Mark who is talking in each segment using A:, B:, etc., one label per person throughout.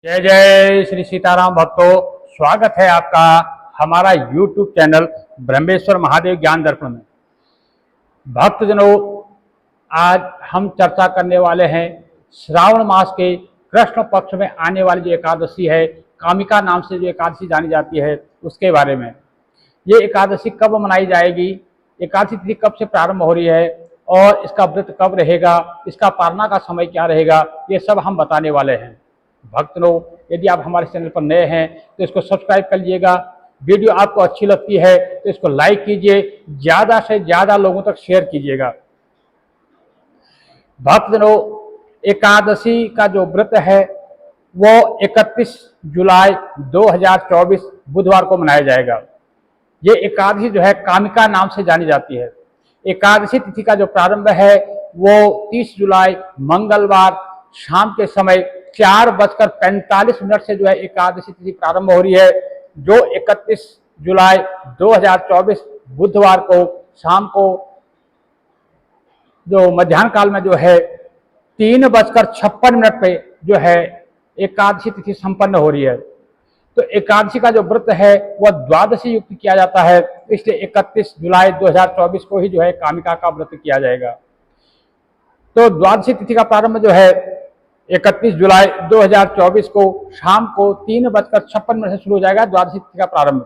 A: जय जय श्री सीताराम भक्तों, स्वागत है आपका हमारा YouTube चैनल ब्रह्मेश्वर महादेव ज्ञान दर्पण में। भक्तजनों, आज हम चर्चा करने वाले हैं श्रावण मास के कृष्ण पक्ष में आने वाली जो एकादशी है, कामिका नाम से जो एकादशी जानी जाती है, उसके बारे में। ये एकादशी कब मनाई जाएगी, एकादशी तिथि कब से प्रारंभ हो रही है और इसका व्रत कब रहेगा, इसका पारना का समय क्या रहेगा, ये सब हम बताने वाले हैं। भक्तों, यदि आप हमारे चैनल पर नए हैं तो इसको सब्सक्राइब कर लीजिएगा। वीडियो आपको अच्छी लगती है तो इसको लाइक कीजिए, ज़्यादा से ज़्यादा लोगों तक शेयर कीजिएगा। भक्तों, एकादशी का जो व्रत है वो 31 जुलाई 2024 बुधवार को मनाया जाएगा। ये एकादशी जो है कामिका नाम से जानी जाती है। एकादशी तिथि का जो प्रारंभ है वो 30 जुलाई मंगलवार शाम के समय 4:45 से जो है एकादशी तिथि प्रारंभ हो रही है, जो 31 जुलाई 2024 बुधवार को शाम को जो मध्याह्न काल में जो है 3:56 पे जो है एकादशी तिथि संपन्न हो रही है। तो एकादशी का जो व्रत है वह द्वादशी युक्त किया जाता है, इसलिए 31 जुलाई 2024 को ही जो है कामिका का व्रत किया जाएगा। तो द्वादशी तिथि का प्रारंभ जो है 31 जुलाई 2024 को शाम को 3:56 से शुरू हो जाएगा द्वादशी तिथि का प्रारंभ।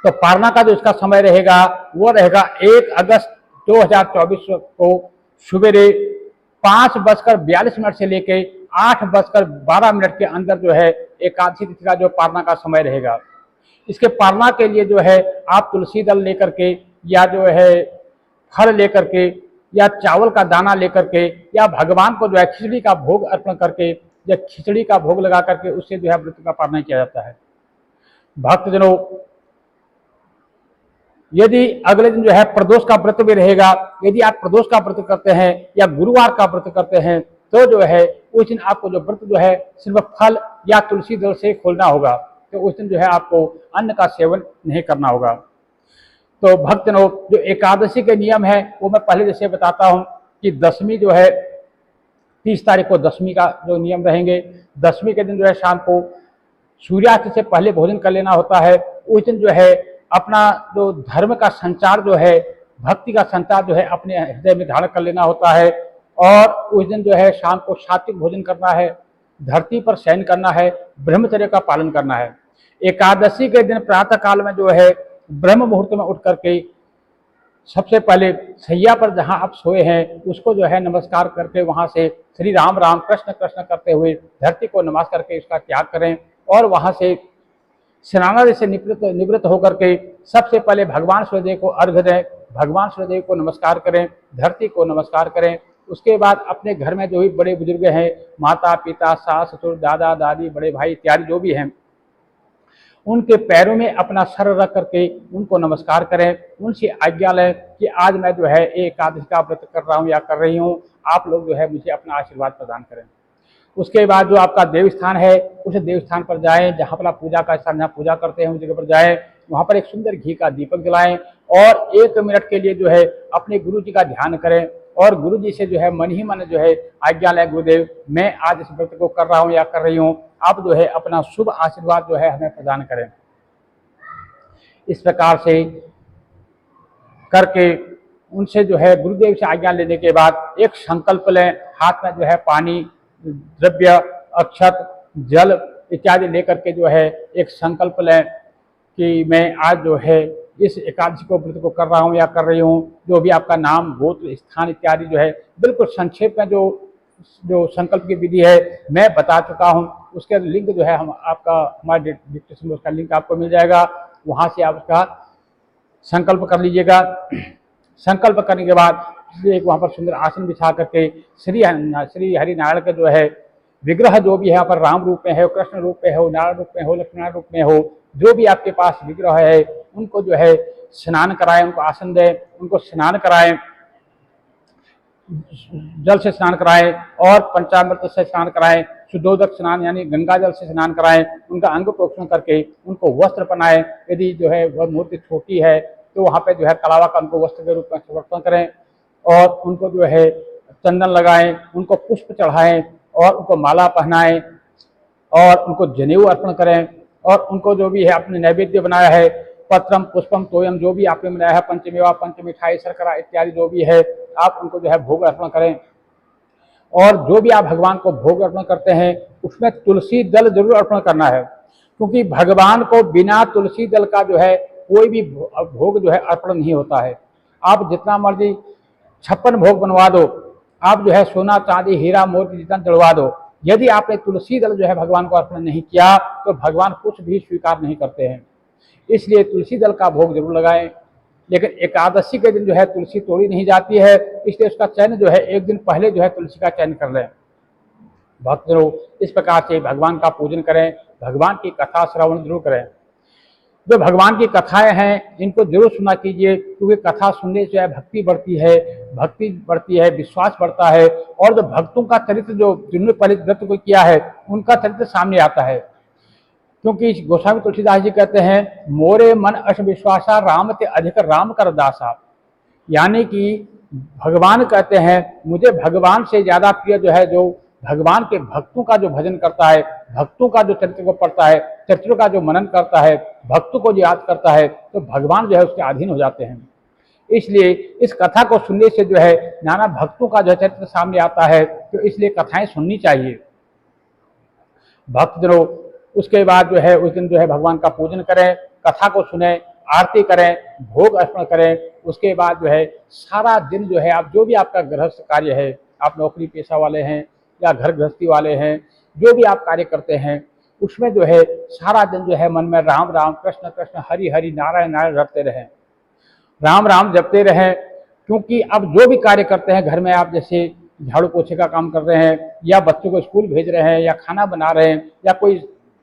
A: तो पारना का जो इसका समय रहेगा वो रहेगा 1 अगस्त 2024 को सवेरे 5:42 से लेके 8:12 के अंदर जो है एकादशी तिथि का जो पारना का समय रहेगा। इसके पारना के लिए जो है आप तुलसी दल लेकर के या जो है फल लेकर के या चावल का दाना लेकर के या भगवान को जो है खिचड़ी का भोग अर्पण करके या खिचड़ी का भोग लगा करके उससे जो है व्रत का पालन किया जाता है। भक्तजनों, यदि अगले दिन जो है प्रदोष का व्रत भी रहेगा, यदि आप प्रदोष का व्रत करते हैं या गुरुवार का व्रत करते हैं तो जो है उस दिन आपको जो व्रत जो है सिर्फ फल या तुलसी दल से खोलना होगा। तो उस दिन जो है आपको अन्न का सेवन नहीं करना होगा। तो भक्तजनों, जो एकादशी के नियम है वो मैं पहले जैसे बताता हूँ कि दशमी जो है 30 तारीख को दशमी का जो नियम रहेंगे। दशमी के दिन जो है शाम को सूर्यास्त से पहले भोजन कर लेना होता है। उस दिन जो है अपना जो धर्म का संचार जो है, भक्ति का संचार जो है अपने हृदय में धारण कर लेना होता है। और उस दिन जो है शाम को सात्विक भोजन करना है, धरती पर शयन करना है, ब्रह्मचर्य का पालन करना है। एकादशी के दिन प्रातः काल में जो है ब्रह्म मुहूर्त में उठ करके सबसे पहले सैया पर जहां आप सोए हैं उसको जो है नमस्कार करके वहां से श्री राम राम कृष्ण कृष्ण करते हुए धरती को नमस्कार करके इसका त्याग करें और वहां से स्नानादि से निवृत्त होकर के सबसे पहले भगवान सूर्यदेव को अर्घ्य दें, भगवान सूर्यदेव को नमस्कार करें, धरती को नमस्कार करें। उसके बाद अपने घर में जो भी बड़े बुजुर्ग हैं, माता पिता सास ससुर दादा दादी बड़े भाई इत्यादि जो भी हैं, उनके पैरों में अपना सर रख करके उनको नमस्कार करें, उनसे आज्ञा लें कि आज मैं जो है एकादशी का व्रत कर रहा हूँ या कर रही हूँ, आप लोग जो है मुझे अपना आशीर्वाद प्रदान करें। उसके बाद जो आपका देव स्थान है उस देव स्थान पर जाएं, जहाँ पर आप पूजा का स्थान जहाँ पूजा करते हैं उस जगह पर जाएं, वहाँ पर एक सुंदर घी का दीपक जलाएं और 1 मिनट के लिए जो है अपने गुरु जी का ध्यान करें और गुरु जी से जो है मन ही मन जो है आज्ञा लें, गुरुदेव मैं आज इस व्रत को कर रहा हूँ या कर रही हूँ, आप जो है अपना शुभ आशीर्वाद जो है हमें प्रदान करें। इस प्रकार से करके उनसे जो है गुरुदेव से आज्ञा लेने के बाद एक संकल्प लें, हाथ में जो है पानी द्रव्य अक्षत जल इत्यादि लेकर के जो है एक संकल्प लें कि मैं आज जो है इस एकादशी को व्रत को कर रहा हूँ या कर रही हूँ। जो भी आपका नाम गोत्र स्थान इत्यादि जो है बिल्कुल संक्षेप में जो संकल्प की विधि है मैं बता चुका हूँ। उसके लिंक जो है हम आपका हमारे डिस्क्रिप्शन में उसका लिंक आपको मिल जाएगा, वहाँ से आप उसका संकल्प कर लीजिएगा। संकल्प करने के बाद एक वहाँ पर सुंदर आसन बिछा करके श्री हरिनारायण का जो है विग्रह जो भी है यहाँ पर राम रूप में है, कृष्ण रूप में हो, नारायण रूप में हो, लक्ष्मण रूप में हो, जो भी आपके पास विग्रह है उनको जो है स्नान कराएं, उनको आसन दें, उनको स्नान कराएं, जल से स्नान कराएं और पंचामृत से स्नान कराएं, शुद्धोदक स्नान यानी गंगा जल से स्नान कराएं, उनका अंग प्रोक्षण करके उनको वस्त्र पहनाएं। यदि जो है वह मूर्ति छोटी है तो वहाँ पे जो है कलावा का उनको वस्त्र के रूप में समर्पण करें और उनको जो है चंदन लगाएं, उनको पुष्प चढ़ाएं और उनको माला पहनाएं। और उनको जनेऊ अर्पण करें और उनको जो भी है अपने नैवेद्य बनाया है, पत्रम पुष्पम तोयम, जो भी आपने बनाया है, पंचमेवा पंचमिठाई शर्करा इत्यादि जो भी है, आप उनको जो है भोग अर्पण करें। और जो भी आप भगवान को भोग अर्पण करते हैं उसमें तुलसी दल जरूर अर्पण करना है, क्योंकि भगवान को बिना तुलसी दल का जो है कोई भी भोग जो है अर्पण नहीं होता है। आप जितना मर्जी 56 भोग बनवा दो, आप जो है सोना चांदी हीरा मोती जितना जड़वा दो, यदि आपने तुलसी दल जो है भगवान को अर्पण नहीं किया तो भगवान कुछ भी स्वीकार नहीं करते हैं। इसलिए तुलसी दल का भोग जरूर लगाएं। लेकिन एकादशी के दिन जो है तुलसी तोड़ी नहीं जाती है, इसलिए उसका चयन जो है एक दिन पहले जो है तुलसी का चयन कर लें। भक्तजनों, इस प्रकार से भगवान का पूजन करें, भगवान की कथा श्रवण जरूर करें। जो भगवान की कथाएं हैं इनको जरूर सुना कीजिए, क्योंकि कथा सुनने से भक्ति बढ़ती है, विश्वास बढ़ता है, और जो भक्तों का चरित्र जो जिन्होंने पहले व्रत को किया है उनका चरित्र सामने आता है। क्योंकि गोस्वामी तुलसीदास जी कहते हैं, मोरे मन अश विश्वासा राम ते अधिक राम कर दासा, यानी कि भगवान कहते हैं मुझे भगवान से ज्यादा प्रिय जो है जो भगवान के भक्तों का जो भजन करता है, भक्तों का जो चरित्र को पढ़ता है, चरित्रों का जो मनन करता है, भक्तों को जो याद करता है, तो भगवान जो है उसके अधीन हो जाते हैं। इसलिए इस कथा को सुनने से जो है नाना भक्तों का जो चरित्र सामने आता है, तो इसलिए कथाएं सुननी चाहिए। भक्तजनों, उसके बाद जो है उस दिन जो है भगवान का पूजन करें, कथा को सुने, आरती करें, भोग अर्पण करें। उसके बाद जो है सारा दिन जो है आप जो भी आपका गृहस्थ कार्य है, आप नौकरी पेशा वाले हैं या घर गृहस्थी वाले हैं, जो भी आप कार्य करते हैं उसमें जो है सारा दिन जो है मन में राम राम कृष्ण कृष्ण हरि हरि नारायण नारायण रटते रहें, राम राम जपते रहें। क्योंकि अब जो भी कार्य करते हैं घर में, आप जैसे झाड़ू पोछे का काम कर रहे हैं या बच्चों को स्कूल भेज रहे हैं या खाना बना रहे हैं या कोई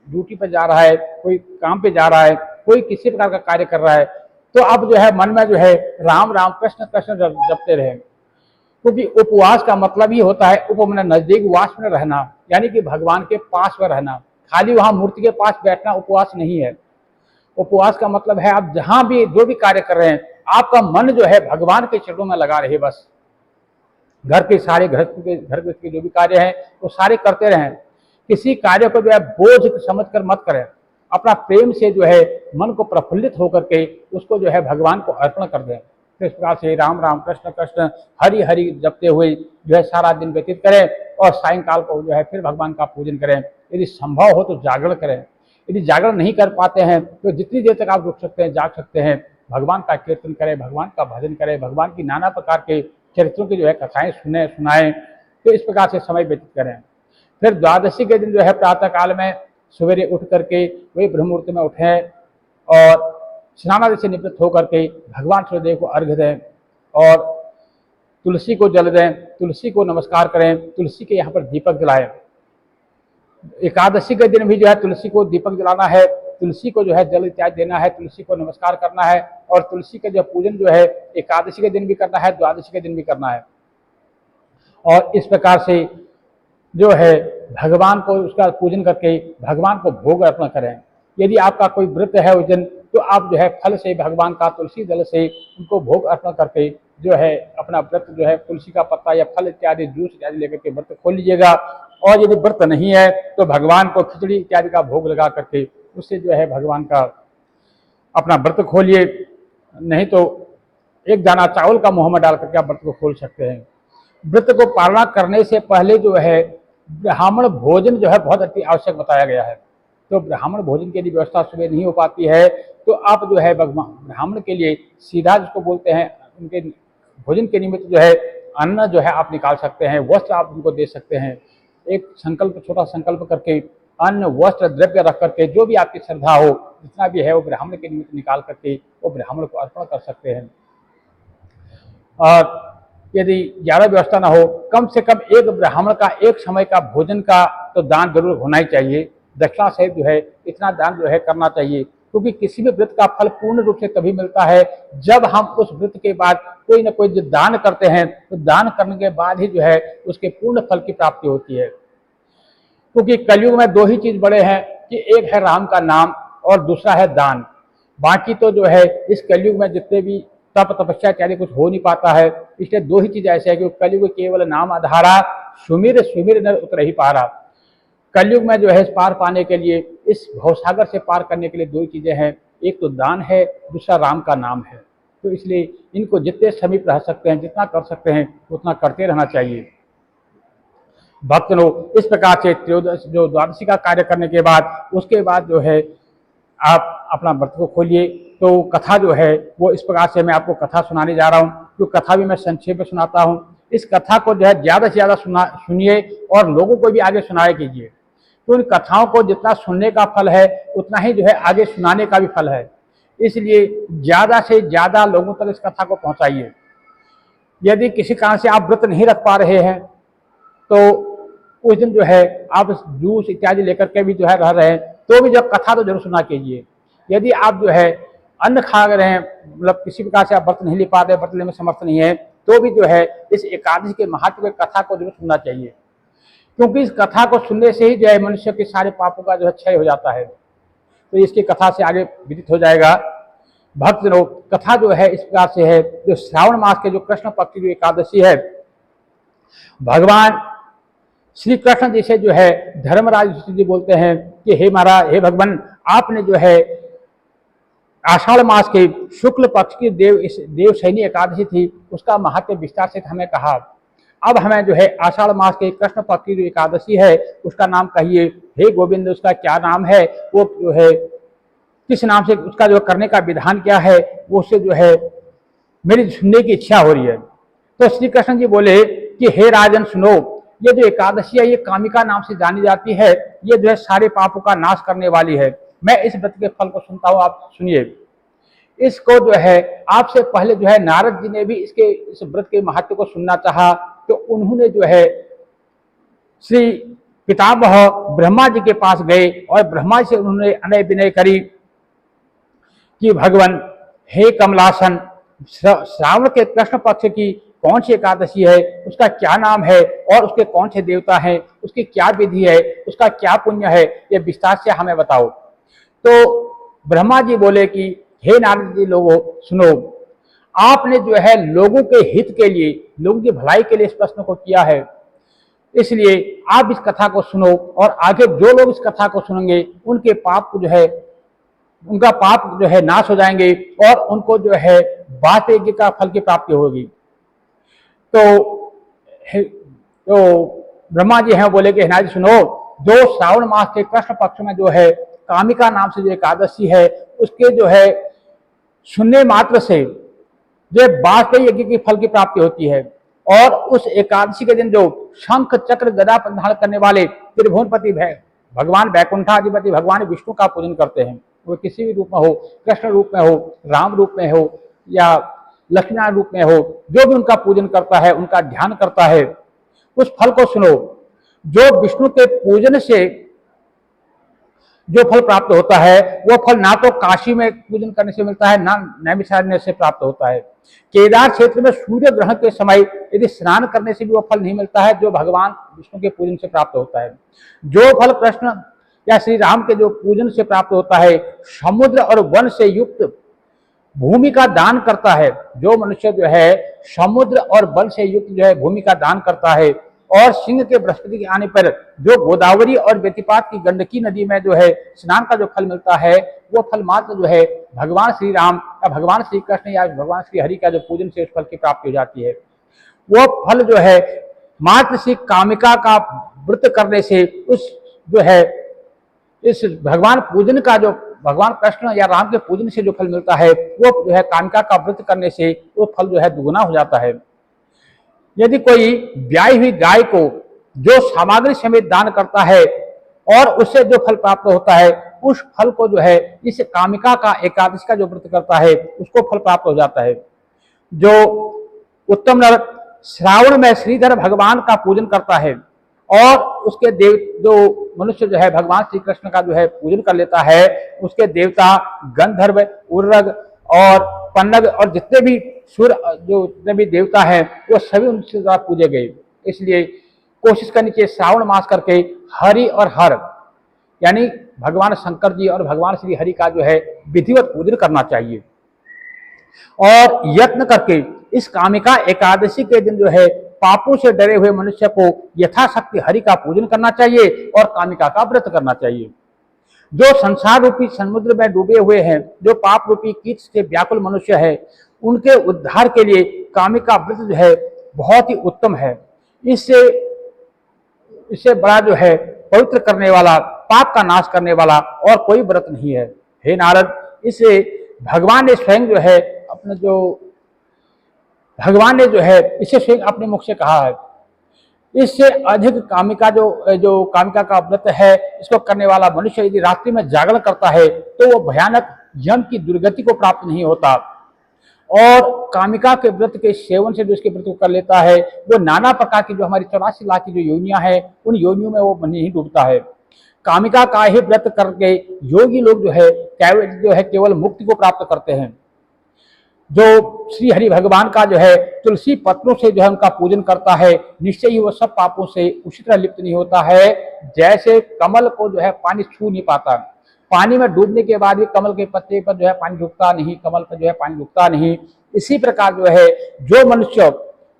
A: ड्यूटी पर जा रहा है, कोई काम पे जा रहा है, कोई किसी प्रकार का कार्य कर रहा है, तो अब जो है मन में जो है राम राम कृष्ण कृष्ण जपते रहें। क्योंकि उपवास का मतलब ही होता है उपमन नजदीक वास में रहना, यानी कि भगवान के पास में रहना। खाली वहां मूर्ति के पास बैठना उपवास नहीं है। उपवास का मतलब है आप जहां भी जो भी कार्य कर रहे हैं आपका मन जो है भगवान के चरणों में लगा रहे। बस घर के सारे घर के जो भी कार्य हैं वो सारे करते रहें। किसी कार्य को जो है बोझ समझकर मत करें, अपना प्रेम से जो है मन को प्रफुल्लित होकर के उसको जो है भगवान को अर्पण कर दें। तो इस प्रकार से राम राम कृष्ण कृष्ण हरि हरि जपते हुए जो है सारा दिन व्यतीत करें और सायंकाल को जो है फिर भगवान का पूजन करें। यदि संभव हो तो जागरण करें। यदि जागरण नहीं कर पाते हैं तो जितनी देर तक आप रुक सकते हैं जाग सकते हैं, भगवान का कीर्तन करें, भगवान का भजन करें, भगवान की नाना प्रकार के चरित्रों की जो है कथाएं सुनाएं। तो इस प्रकार से समय व्यतीत करें। फिर द्वादशी के दिन जो है प्रातः काल में सवेरे उठ करके वही ब्रह्म मुहूर्त में उठें और स्नानादि से निवृत्त होकर के भगवान सूर्यदेव को अर्घ्य दें और तुलसी को जल दें, तुलसी को नमस्कार करें, तुलसी के यहाँ पर दीपक जलाएं। एकादशी के दिन भी जो है तुलसी को दीपक जलाना है, तुलसी को जो है जल इत्यादि देना है, तुलसी को नमस्कार करना है और तुलसी का जो पूजन जो है एकादशी के दिन भी करना है, द्वादशी के दिन भी करना है। और इस प्रकार से जो है भगवान को उसका पूजन करके भगवान को भोग अर्पण करें। यदि आपका कोई व्रत है उस दिन तो आप जो है फल से भगवान का तुलसी दल से उनको भोग अर्पण करके जो है अपना व्रत जो है तुलसी का पत्ता या फल इत्यादि जूस इत्यादि लेकर के व्रत खोल लीजिएगा। और यदि व्रत नहीं है तो भगवान को खिचड़ी इत्यादि का भोग लगा करके उससे जो है भगवान का अपना व्रत खोलिए। नहीं तो एक दाना चावल का मुंह में डाल करके आप व्रत को खोल सकते हैं। व्रत को पालना करने से पहले जो है ब्राह्मण भोजन जो है बहुत अति आवश्यक बताया गया है। तो ब्राह्मण भोजन के लिए व्यवस्था सुबह नहीं हो पाती है तो आप जो है ब्राह्मण के लिए सीधा जिसको बोलते हैं उनके भोजन के निमित्त जो है अन्न जो है आप निकाल सकते हैं, वस्त्र आप उनको दे सकते हैं। एक संकल्प, छोटा संकल्प करके अन्न वस्त्र द्रव्य रख करके जो भी आपकी श्रद्धा हो जितना भी है वो ब्राह्मण के निमित्त निकाल करके वो ब्राह्मण को अर्पण कर सकते हैं। और यदि ज्यादा व्यवस्था ना हो, कम से कम एक ब्राह्मण का एक समय का भोजन का तो दान जरूर होना ही चाहिए। दक्षिणा सहित जो है इतना दान जो है करना चाहिए, क्योंकि किसी भी व्रत का फल पूर्ण रूप से तभी मिलता है जब हम उस व्रत के बाद कोई ना कोई जो दान करते हैं तो दान करने के बाद ही जो है उसके पूर्ण फल की प्राप्ति होती है। क्योंकि कलयुग में दो ही चीज बड़े हैं कि एक है राम का नाम और दूसरा है दान। बाकी तो जो है इस कलयुग में जितने भी तप तपस्या इत्यादि कुछ हो नहीं पाता है। इसलिए दो ही चीज ऐसे है कि कलयुग केवल नाम आधारा, सुमिर सुमिर न उतर ही पारा। कलयुग में जो है इस पार पाने के लिए, इस भवसागर से पार करने के लिए दो ही चीजें हैं, एक तो दान है, दूसरा राम का नाम है। तो इसलिए इनको जितने समीप रह सकते हैं, जितना कर सकते हैं उतना करते रहना चाहिए। भक्त लोग इस प्रकार से त्रयोदश जो द्वादशी का कार्य करने के बाद, उसके बाद जो है आप अपना व्रत को खोलिए। तो कथा जो है वो इस प्रकार से मैं आपको कथा सुनाने जा रहा हूँ, जो कथा भी मैं संक्षेप में सुनाता हूँ। इस कथा को जो है ज़्यादा से ज़्यादा सुनिए और लोगों को भी आगे सुनाया कीजिए। तो इन कथाओं को जितना सुनने का फल है उतना ही जो है आगे सुनाने का भी फल है। इसलिए ज़्यादा से ज़्यादा लोगों तक इस कथा को पहुँचाइए। यदि किसी कारण से आप व्रत नहीं रख पा रहे हैं तो उस दिन जो है आप जूस इत्यादि लेकर के भी जो है रह रहे हैं, तो भी जब कथा तो जरूर सुना कीजिए। यदि आप जो है अन्न खा रहे हैं, मतलब किसी प्रकार से आप व्रत नहीं ले पा रहे, व्रत लेने में समर्थ नहीं है, तो भी जो है इस एकादशी के महत्व की कथा को जरूर सुनना चाहिए। क्योंकि इस कथा को सुनने से ही जो है मनुष्य के सारे पापों का जो है क्षय हो जाता है। तो इसकी कथा से आगे विदित हो जाएगा। भक्त लोग, कथा जो है इस प्रकार से है, जो श्रावण मास के जो कृष्ण पक्ष की जो एकादशी है, भगवान श्री कृष्ण जी से जो है धर्मराज जी बोलते हैं कि हे महाराज, हे भगवान, आपने जो है आषाढ़ मास के शुक्ल पक्ष की देवशयनी एकादशी थी, उसका महत्व विस्तार से हमें कहा। अब हमें जो है आषाढ़ मास के कृष्ण पक्ष की जो एकादशी है उसका नाम कहिए। हे गोविंद, उसका क्या नाम है, वो जो है किस नाम से उसका जो करने का विधान क्या है, वो उससे जो है मेरी सुनने की इच्छा हो रही है। तो श्री कृष्ण जी बोले कि हे राजन सुनो, ये जो एकादशी है ये कामिका नाम से जानी जाती है। ये जो है सारे पापों का नाश करने वाली है। मैं इस व्रत के फल को सुनता हूँ, आप सुनिए। इसको जो है आपसे पहले जो है नारद जी ने भी इस व्रत के महत्व को सुनना चाहा, तो उन्होंने जो है श्री पितामह ब्रह्मा जी के पास गए और ब्रह्मा जी से उन्होंने अनय विनय करी कि भगवान, हे कमलासन, श्रावण के कृष्ण पक्ष की कौन सी एकादशी है, उसका क्या नाम है और उसके कौन से देवता हैं, उसकी क्या विधि है, उसका क्या पुण्य है, ये विस्तार से हमें बताओ। तो ब्रह्मा जी बोले कि हे नारद जी, लोगों सुनो, आपने जो है लोगों के हित के लिए, लोगों की भलाई के लिए इस प्रश्न को किया है, इसलिए आप इस कथा को सुनो और आगे जो लोग इस कथा को सुनेंगे उनके पाप जो है, उनका पाप जो है नाश हो जाएंगे और उनको जो है बात यज्ञ का फल की प्राप्ति होगी। तो ब्रह्मा जी हैं, बोले कि हिनाजी सुनो, जो श्रावण मास के कृष्ण पक्ष में जो है कामिका नाम से जो एकादशी है, उसके जो है सुनने मात्र से जो बाजपेयी यज्ञ की फल की प्राप्ति होती है। और उस एकादशी के दिन जो शंख चक्र गदा परिधान करने वाले त्रिभुवनपति भगवान वैकुंठाधिपति भगवान विष्णु का पूजन करते हैं, वो किसी भी रूप में हो, कृष्ण रूप में हो, राम रूप में हो या लक्ष्मण रूप में हो, जो भी उनका पूजन करता है, उनका ध्यान करता है, उस फल को सुनो। जो विष्णु के पूजन से जो फल प्राप्त होता है, वो फल ना तो काशी में पूजन करने से मिलता है, ना नैमिषारण्य से प्राप्त होता है। केदार क्षेत्र में सूर्य ग्रहण के समय यदि स्नान करने से भी वो फल नहीं मिलता है जो भगवान विष्णु के पूजन से प्राप्त होता है। जो फल कृष्ण या श्री राम के जो पूजन से प्राप्त होता है, समुद्र और वन से युक्त भूमि का दान करता है। जो मनुष्य जो है समुद्र और वन से युक्त जो है भूमि का दान करता है, और सिंह के बृहस्पति के आने पर जो गोदावरी और व्यतिपात की गंडकी नदी में जो है स्नान का जो फल मिलता है, वो फल मात्र जो है भगवान श्री राम या भगवान श्री कृष्ण या भगवान श्री हरि का जो पूजन से उस फल की प्राप्ति हो जाती है। वो फल जो है मात्र श्री कामिका का व्रत करने से, उस जो है इस भगवान पूजन का जो भगवान कृष्ण या राम के पूजन से जो फल मिलता है, वो जो है कामिका का व्रत करने से वो फल जो है दुगुना हो जाता है। यदि कोई ब्याई हुई गाय को जो सामग्री समेत दान करता है और उससे जो फल प्राप्त होता है, उस फल को जो है इस कामिका का एकादशी का जो व्रत करता है उसको फल प्राप्त हो जाता है। जो उत्तम नर श्रावण में श्रीधर भगवान का पूजन करता है और उसके देव जो मनुष्य जो है भगवान श्री कृष्ण का जो है पूजन कर लेता है, उसके देवता गंधर्व, उर्रग और पन्नग और जितने भी सूर्य जो जितने भी देवता हैं वो सभी उनसे द्वारा पूजे गए। इसलिए कोशिश करनी चाहिए श्रावण मास करके हरि और हर यानी भगवान शंकर जी और भगवान श्री हरि का जो है विधिवत पूजन करना चाहिए। और यत्न करके इस कामिका एकादशी के दिन जो है पापों से डरे हुए मनुष्य को यथाशक्ति हरि का पूजन करना चाहिए और कामिका का व्रत करना चाहिए। जो संसार रूपी समुद्र में डूबे हुए हैं, जो पाप रूपी कीट से व्याकुल मनुष्य है, उनके उद्धार के लिए कामिका व्रत जो है बहुत ही उत्तम है। इससे बड़ा जो है पवित्र करने वाला, पाप का नाश करने वाला और कोई व्रत नहीं है। हे नारद, इसे भगवान ने स्वयं जो है इसे स्वयं अपने मुख से कहा है। इससे अधिक कामिका जो कामिका का व्रत है, इसको करने वाला मनुष्य यदि रात्रि में जागरण करता है तो वो भयानक यम की दुर्गति को प्राप्त नहीं होता। और कामिका के व्रत के सेवन से जो इसके व्रत को कर लेता है, वो नाना प्रकार की जो हमारी 84 लाख की जो योनियां हैं, उन योनियों में वो नहीं डूबता है। कामिका का ही व्रत करके योगी लोग जो है केवल मुक्ति को प्राप्त करते हैं। जो श्री हरि भगवान का जो है तुलसी पत्रों से जो है उनका पूजन करता है, निश्चय ही वो सब पापों से उसी तरह लिप्त नहीं होता है जैसे कमल को जो है पानी छू नहीं पाता। पानी में डूबने के बाद भी कमल के पत्ते पर जो है पानी रुकता नहीं, कमल पर जो है पानी रुकता नहीं। इसी प्रकार जो है जो मनुष्य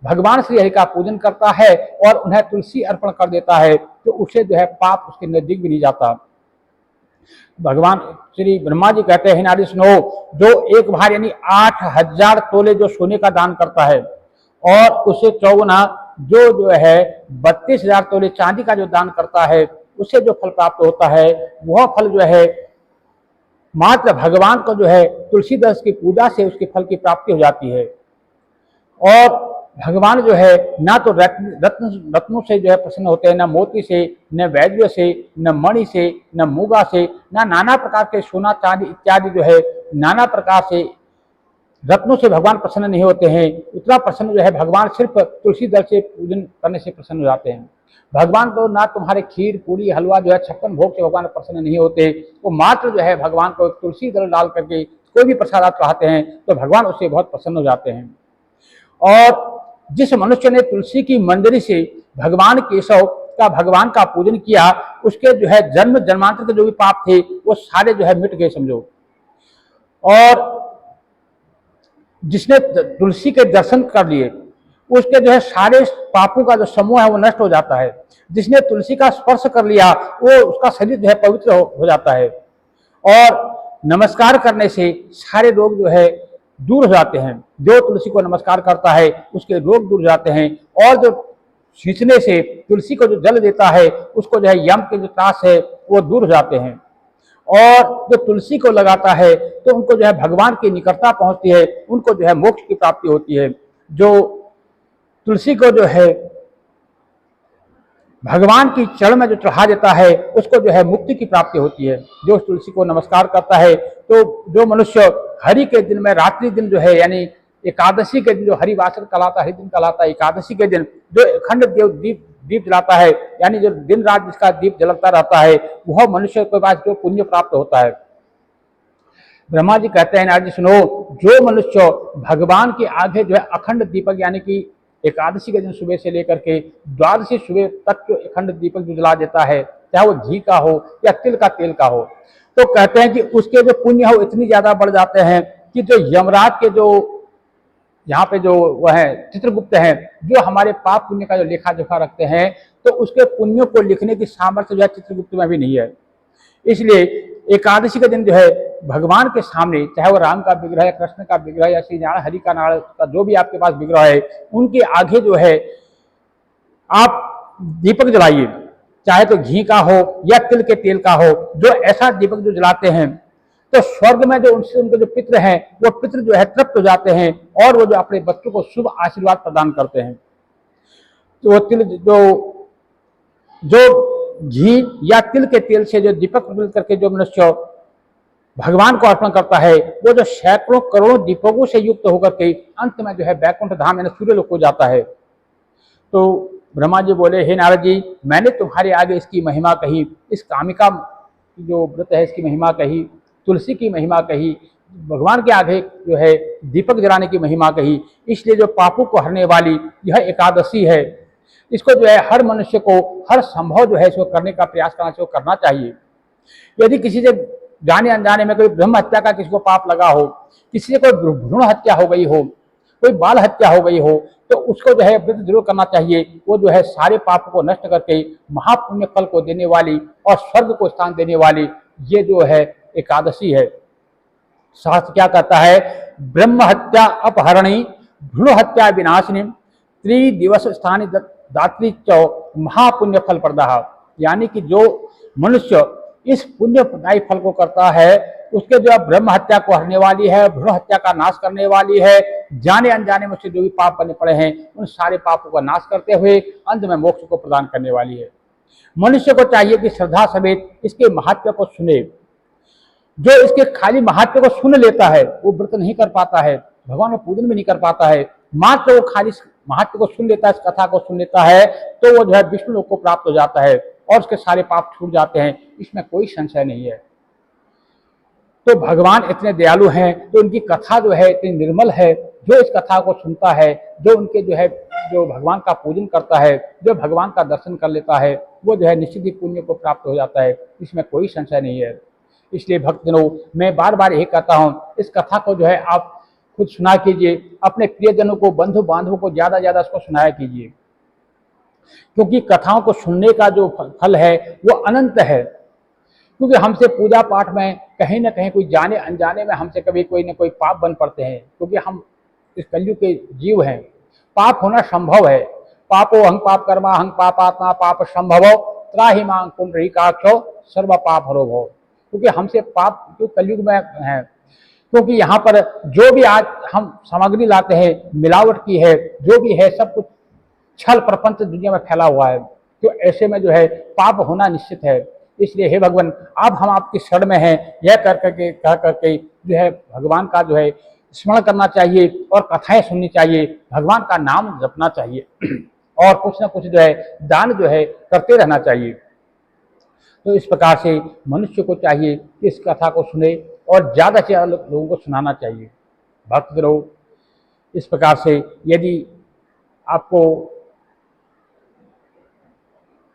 A: भगवान श्री हरि का पूजन करता है और उन्हें तुलसी अर्पण कर देता है तो उसे जो है पाप उसके नजदीक भी नहीं जाता। भगवान श्री ब्रह्मा जी कहते हैं, नारी सुनो, जो एक बार यानी 8000 तोले जो सोने का दान करता है और उसे 54 जो है 32,000 तोले चांदी का जो दान करता है, उसे जो फल प्राप्त होता है वह फल जो है मात्र भगवान को जो है तुलसीदास की पूजा से उसके फल की प्राप्ति हो जाती है। और भगवान जो है ना तो रत्नों से जो है प्रसन्न होते हैं, न मोती से, न वैद्य से, न मणि से, न मूगा से, न नाना प्रकार के सोना चांदी इत्यादि जो है नाना प्रकार से रत्नों से भगवान प्रसन्न नहीं होते हैं। उतना प्रसन्न जो है भगवान सिर्फ तुलसी दल से पूजन करने से प्रसन्न हो जाते हैं। भगवान तो ना तुम्हारे खीर पूरी हलवा जो है 56 भोग से भगवान प्रसन्न नहीं होते, वो मात्र जो है भगवान को तुलसी दल डाल करके कोई भी प्रसाद चढ़ाते हैं तो भगवान उससे बहुत प्रसन्न हो जाते हैं। और जिस मनुष्य ने तुलसी की मंजरी से भगवान केशव का भगवान का पूजन किया, उसके जो है जन्म जन्मांतर के जो भी पाप थे वो सारे जो है मिट गए समझो। और जिसने तुलसी के दर्शन कर लिए उसके जो है सारे पापों का जो समूह है वो नष्ट हो जाता है। जिसने तुलसी का स्पर्श कर लिया वो उसका शरीर जो है पवित्र हो जाता है। और नमस्कार करने से सारे रोग जो है दूर हो जाते हैं। जो तुलसी को नमस्कार करता है उसके रोग दूर हो जाते हैं। और जो सींचने से तुलसी को जो जल देता है उसको जो है यम के जो त्रास है वो दूर हो जाते हैं। और जो तुलसी को लगाता है तो उनको जो है भगवान की निकटता पहुंचती है, उनको जो है मोक्ष की प्राप्ति होती है। जो तुलसी को जो है भगवान की चरण में जो चढ़ा देता है उसको जो है मुक्ति की प्राप्ति होती है। जो तुलसी को नमस्कार करता है तो जो मनुष्य हरि के दिन में रात्रि दिन जो है यानी एकादशी के दिन जो हरिवासर कहलाता है, दिन कहलाता है, एकादशी के दिन जो अखंड दीप जलाता है यानी जो दिन रात जिसका दीप जलता रहता है वह मनुष्य के पास जो पुण्य प्राप्त होता है। ब्रह्मा जी कहते हैं, नारद जी सुनो, जो मनुष्य भगवान के आगे जो है अखंड दीपक यानी कि एकादशी के दिन सुबह से लेकर के द्वादशी सुबह तक जो अखंड दीपक जो जला देता है, चाहे वो घी का हो या तिल का तेल का हो, तो कहते हैं कि उसके जो पुण्य हो इतनी ज्यादा बढ़ जाते हैं कि जो यमराज के जो यहाँ पे जो वह है चित्रगुप्त हैं, जो हमारे पाप पुण्य का जो लेखा जोखा रखते हैं, तो उसके पुण्यों को लिखने की सामर्थ्य जो है चित्रगुप्त में भी नहीं है। इसलिए एकादशी के दिन जो है भगवान के सामने, चाहे वो राम का विग्रह या कृष्ण का विग्रह या श्री नारायण हरि का नारायण का जो भी आपके पास विग्रह है, उनके आगे जो है आप दीपक जलाइए, चाहे तो घी का हो या तिल के तेल का हो। जो ऐसा दीपक जो जलाते हैं तो स्वर्ग में जो उनके जो पितृ हैं वो पितृ जो है तृप्त हो जाते हैं और वो जो अपने बच्चों को शुभ आशीर्वाद प्रदान करते हैं। तो वो तिल जो घी या तिल के तेल से जो दीपक मिल करके जो मनुष्य भगवान को अर्पण करता है वो जो सैकड़ों करोड़ों दीपकों से युक्त होकर के अंत में जो है बैकुंठ धाम यानी सूर्यलोक हो जाता है। तो ब्रह्मा जी बोले, हे नारद जी, मैंने तुम्हारे आगे इसकी महिमा कही, इस कामिका जो व्रत है इसकी महिमा कही, तुलसी की महिमा कही, भगवान के आगे जो है दीपक जलाने की महिमा कही। इसलिए जो पापों को हरने वाली यह एकादशी है, इसको जो है हर मनुष्य को हर संभव जो है इसको करने का प्रयास करना चाहिए। यदि किसी से जाने अनजाने में कोई ब्रह्म हत्या का किसी को पाप लगा हो, किसी से कोई भ्रूण हत्या हो गई हो, कोई बाल हत्या हो गई हो, तो उसको जो है व्रत जरूर करना चाहिए। वो जो है सारे पापों को नष्ट करके महापुण्य फल को देने वाली और स्वर्ग को स्थान देने वाली ये जो है एकादशी है। शास्त्र क्या कहता है, ब्रह्म हत्या अपहरणी भ्रूण हत्या विनाशिनी त्रिदिवस स्थानी दात्री चौ महापुण्य फल प्रदाह। यानी कि जो मनुष्य इस पुण्यदायी फल को करता है उसके जो ब्रह्म हत्या को हरने वाली है, भ्रूण हत्या का नाश करने वाली है, जाने अनजाने में से जो भी पाप बने पड़े हैं उन सारे पापों का नाश करते हुए अंत में मोक्ष को प्रदान करने वाली है। मनुष्य को चाहिए कि श्रद्धा समेत इसके महात्म्य को सुने। जो इसके खाली महात्म्य को सुन लेता है वो व्रत नहीं कर पाता है, भगवान का पूजन भी नहीं कर पाता है। मात्र वो खाली महात्म्य को सुन लेता है, इस कथा को सुन लेता है तो वो जो है विष्णु लोक को प्राप्त हो जाता है और उसके सारे पाप छूट जाते हैं, इसमें कोई संशय नहीं है। तो भगवान इतने दयालु हैं तो उनकी कथा जो है इतनी निर्मल है। जो इस कथा को सुनता है, जो उनके जो है जो भगवान का पूजन करता है, जो भगवान का दर्शन कर लेता है वो जो है निश्चित ही पुण्य को प्राप्त हो जाता है, इसमें कोई संशय नहीं है। इसलिए भक्तजनों मैं बार बार यही कहता हूँ, इस कथा को जो है आप खुद सुना कीजिए, अपने प्रियजनों को, बंधु बांधवों को ज्यादा ज्यादा इसको सुनाया कीजिए, क्योंकि कथाओं को सुनने का जो फल है वो अनंत है। क्योंकि हमसे पूजा पाठ में कहीं ना कहीं कोई जाने अनजाने में हमसे कभी कोई ना कोई पाप बन पड़ते हैं, क्योंकि हम इस कलयुग के जीव हैं। पाप होना संभव है। पापो हंग पाप कर्मा हंग पापात्मा पाप संभवो त्राहि मां पुंडरीकाक्षो सर्व पाप हरो भव। क्योंकि हमसे पाप जो कलयुग में है, क्योंकि यहाँ पर जो भी आज हम सामग्री लाते हैं मिलावट की है, जो भी है सब कुछ छल प्रपंच दुनिया में फैला हुआ है, तो ऐसे में जो है पाप होना निश्चित है। इसलिए हे भगवान अब हम आपकी शरण में हैं, यह कह करके जो है भगवान का जो है स्मरण करना चाहिए और कथाएं सुननी चाहिए, भगवान का नाम जपना चाहिए और कुछ ना कुछ जो है दान जो है करते रहना चाहिए। तो इस प्रकार से मनुष्य को चाहिए कि इस कथा को सुने और ज़्यादा से ज़्यादा लोगों को सुनाना चाहिए। भक्तजनों इस प्रकार से यदि आपको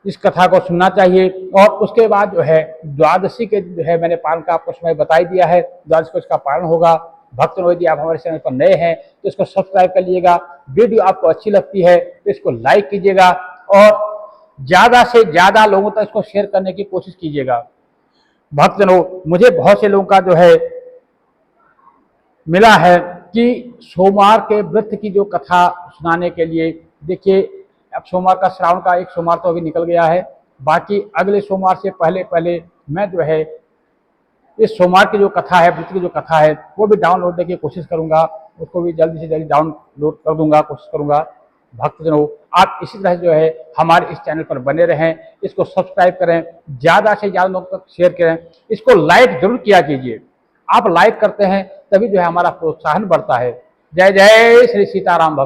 A: इस कथा को सुनना चाहिए और उसके बाद जो है द्वादशी के जो है मैंने पालन का आपको समय बता ही दिया है, द्वादशी को इसका पालन होगा। भक्तजनों यदि आप हमारे चैनल पर नए हैं तो इसको सब्सक्राइब कर लीजिएगा, वीडियो आपको अच्छी लगती है तो इसको लाइक कीजिएगा और ज़्यादा से ज़्यादा लोगों तक इसको शेयर करने की कोशिश कीजिएगा। भक्तजनों मुझे बहुत से लोगों का जो है मिला है कि सोमवार के व्रत की जो कथा सुनाने के लिए, देखिए अब सोमवार का श्रावण का एक सोमवार तो अभी निकल गया है, बाकी अगले सोमवार से पहले पहले मैं जो है इस सोमवार की जो कथा है, व्रत की जो कथा है वो भी डाउनलोड करने की कोशिश करूंगा, उसको भी जल्दी से जल्दी डाउनलोड कर दूंगा, कोशिश करूंगा। भक्तजनों आप इसी तरह जो है हमारे इस चैनल पर बने रहें, इसको सब्सक्राइब करें, ज़्यादा से ज़्यादा लोगों तक शेयर करें, इसको लाइक जरूर किया कीजिए। आप लाइक करते हैं तभी जो है हमारा प्रोत्साहन बढ़ता है। जय जय श्री सीताराम।